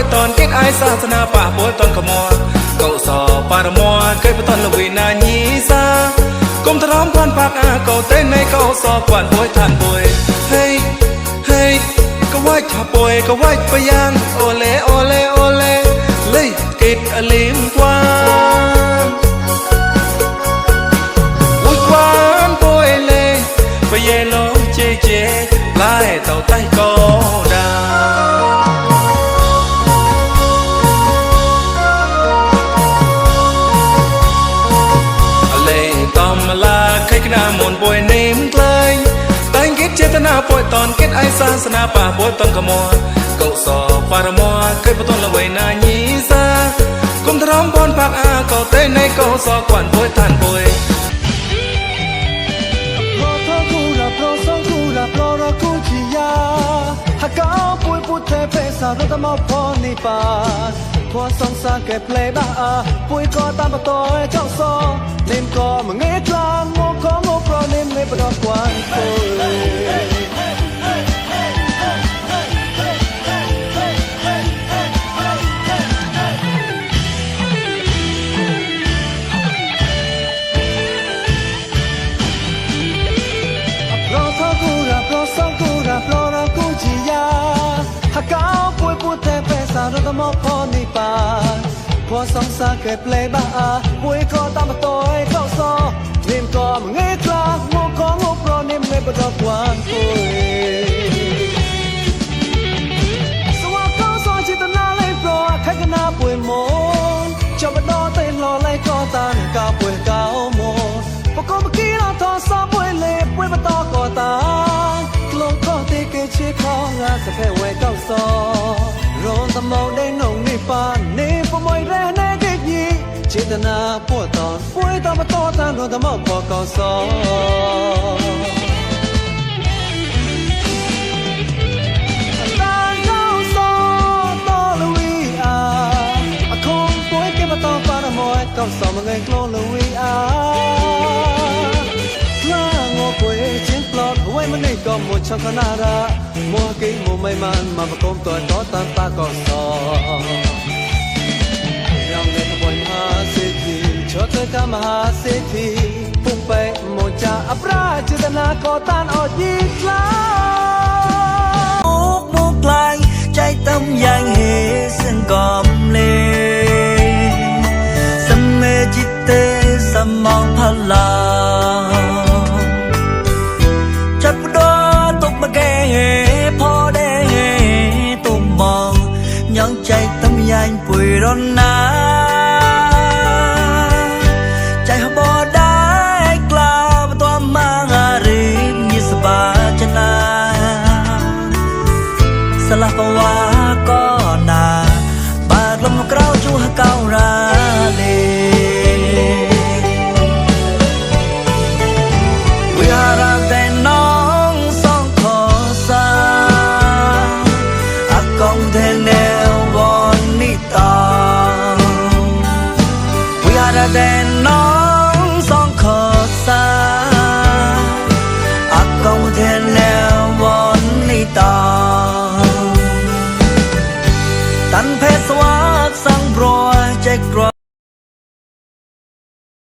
ยตอนเก็ตไอศาสนาป่าป่วยตอนขมอเก่าสอปารมอเคยไปตอนละเวนาญีซากลมทร้อมพันปากอาเก่าเต้นในเก่าสอกวนป่วยทานป่วยเฮ้ยเฮ้ยก็ว่าชาป่วยก็ว่าไปยังโอเลโอเลโอเลเลยกิดอลิมกวานวุ้ยกวานป่วยเลยไปเยโลเจเจไล่เต่าใต้ก็ดาลาใครขนาหมุนป่วยเนมไกลแต่งคิดเจตนาป่วยตอนเก็ตไอศาสนาป่าป่วยตอนขโมยเก่าสอปารมอเคยไปต้นละเวนาญีซากลมทร้อมบอลปากอาเก่าเต้นในเก่าสอกวนป่วยทานป่วยเพราะเธอคู่ละเพราะสองคู่ละเพราะเราคู่ที่ยาหากเอาป่วยพูดเทเพศาเราต้องมาพอในป่าพอสองสารแก่เพลย์บ้าป่วยก็ตามประตูเจ้าซอเนมก็มาเงยกลางโง่ของโง่เพราะเนมไม่ประดอกวางป่วยเพราะเธอคู่ละเพราะสองคู่ละเพราะเราคู่จียาหากเอาป่วยพูดเทเพศาเราต้องมาพอในป่าพอสองสารแก่เพลย์บ้าป่วยก็ตามประตูเจ้าซอเนมก็มาเงยกลางโง่ของโง่เพราะเนมไม่ประดอกวางป่วยสว่าเขาสอนจิตนาเลยเพราะใครก็น่าป่วยหมดจะมาดอเต้นรอไล่ก็ตานกาป่วยเก่าหมดปกติเมื่อกี้เราทอสอบป่วยเล็บป่วยมาต่อก็ตานกลงก็ตีเกยชี้ข้องาสะเพไว้เก้าซอร้อนตะมองได้นงนี่ปานนี่ปมวยแร่แน่เกยยีเจตนาปวดตอนป่วยตามมาต่อตานร้อนตะมองพอเก้าซอก็สอบมาเงยกลงลุยอาคล้างอคุยเชียงปลอดไว้มันนี่ก็หมดช่างขนาดมัวกิ้งมัวไม่มันมาประกมตัวก็ตามตาก็สอบยังในขบวนมหาเศรษฐีชดเชยกับมหาเศรษฐีพุ่งไปหมดจะอัปราจิตนาก็ต้านอดยีคลามุกลายใจต้มยังเหซึ่งกอมเลจิตเตสมองพลาจับดอตกมาแก่พอได้ตุ่มมองยังใจต้มยันปุ๋ยร้อนน้